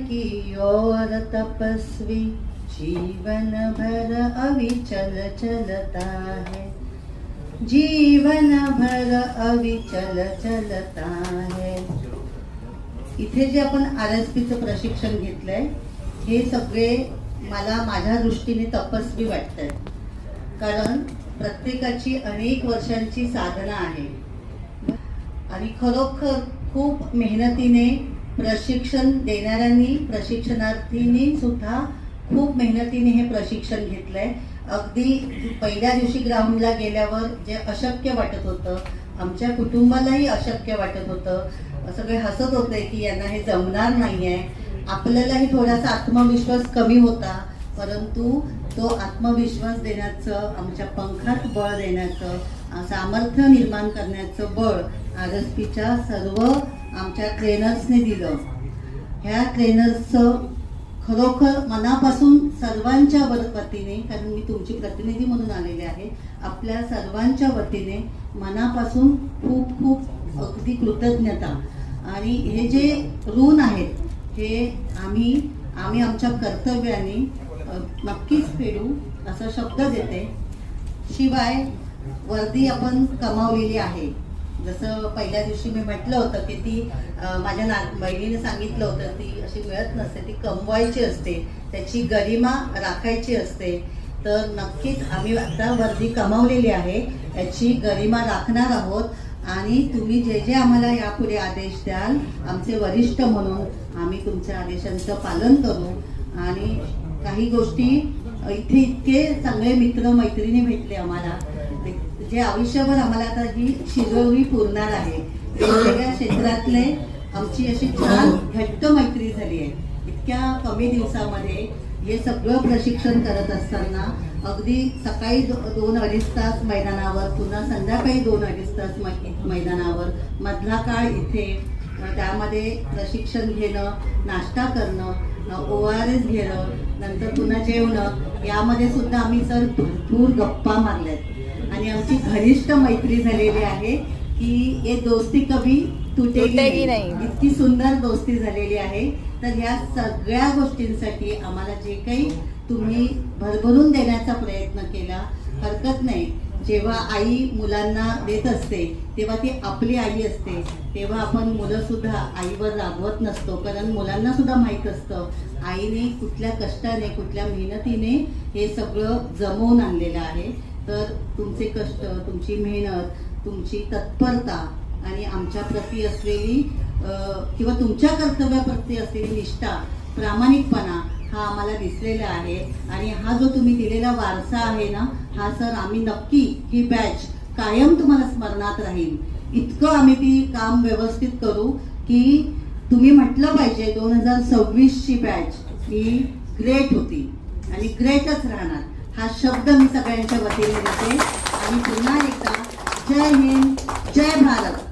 की ओर तपस्वी जीवन भर अविचल चलता है, जीवन भर अविचल चलता है। इथे जे आपण RSPचं प्रशिक्षण घेतलंय हे सगळे मला माझ्या दृष्टीने तपस्वी वाटतंय, कारण प्रत्येकाची अनेक वर्षांची साधना आहे आणि खरोखर खूप मेहनतीने प्रशिक्षण देणाऱ्यांनी प्रशिक्षणार्थींनी सुद्धा खूप मेहनतीने हे प्रशिक्षण घेतलंय। अगदी पहिल्या दिवशी ग्राउंडला गेल्यावर जे अशक्य वाटत होतं, आमच्या कुटुंबालाही अशक्य वाटत होतं, सगळे हसत होते की यांना हे जमणार नाहीये, आपल्यालाही थोडासा आत्मविश्वास कमी होता, परंतु तो आत्मविश्वास देण्याचं, आमच्या पंखात बळ देण्याचं, सामर्थ्य निर्माण करण्याचं बळ RSPच्या सर्व आमच्या ट्रेनर्सने दिलं। ह्या ट्रेनर्सचं खरोखर मनापासून सर्वांच्या वतीने, कारण मी तुमची प्रतिनिधी म्हणून आलेले आहे, आपल्या सर्वांच्या वतीने मनापासून खूप खूप अगदी कृतज्ञता। आणि हे जे ऋण आहेत हे आम्ही आमच्या कर्तव्याने नक्कीच फेडू असा शब्द देते। शिवाय वर्दी आपण कमावलेली आहे, जसं पहिल्या दिवशी मी म्हटलं होतं की ती माझ्या बहिणीने सांगितलं होतं, ती अशी मिळत नसते, ती कमवायची असते, त्याची गरिमा राखायची असते। तर नक्कीच आम्ही आता वर्दी कमावलेली आहे, याची गरिमा राखणार आहोत आणि तुम्ही जे जे आम्हाला यापुढे आदेश द्याल आमचे वरिष्ठ म्हणून आम्ही तुमच्या आदेशांचं पालन करू। आणि काही गोष्टी इथे इतके चांगले मित्र मैत्रिणी भेटले आम्हाला, जे आयुष्यभर आम्हाला आता ही शिजवणी पुरणार आहे। वेगवेगळ्या क्षेत्रातले आमची अशी छान घट्ट मैत्री झाली आहे इतक्या कमी दिवसामध्ये। हे सगळं प्रशिक्षण करत असताना अगदी सकाळी 2-2.5 तास मैदानावर, पुन्हा संध्याकाळी 2-2.5 तास मैदानावर, मधला काळ इथे, त्यामध्ये प्रशिक्षण घेणं, नाश्ता करणं, ORS घेणं, नंतर पुन्हा जेवणं, यामध्ये सुद्धा आम्ही सर भरपूर गप्पा मारल्यात आणि आमची घनिष्ठ मैत्री झालेली आहे की ये दोस्ती कभी तुटेगी नाही, इतकी सुंदर दोस्ती झालेली आहे। तर ह्या सगळ्या गोष्टींसाठी आम्हाला जे काही तुम्ही भरभरून देण्याचा प्रयत्न केला, हरकत नाही। जेव्हा आई मुलांना देत असते तेव्हा ती आपली आई असते, तेव्हा आपण मुलं सुद्धा आईवर रागवत नसतो, कारण मुलांना सुद्धा माहीत असतं आईने कुठल्या कष्टाने, कुठल्या मेहनतीने हे सगळं जमवून आणलेलं आहे। तर तुमचे कष्ट, तुमची मेहनत, तुमची तत्परता आणि आमच्या प्रती असलेली किंवा तुमच्या कर्तव्याप्रती असलेली निष्ठा, प्रामाणिकपणा हा आम्हाला दिसलेला आहे। आणि हा जो तुम्ही दिलेला वारसा आहे ना, हा सर आम्ही नक्की ही बॅच कायम तुम्हाला स्मरणात राहील, इतकं आम्ही ती काम व्यवस्थित करू की तुम्ही म्हटलं पाहिजे 2026ची बॅच ही ग्रेट होती आणि ग्रेटच राहणार, हा शब्द मी सगळ्यांच्या वतीने देते। आणि पुन्हा एकदा जय हिंद, जय भारत।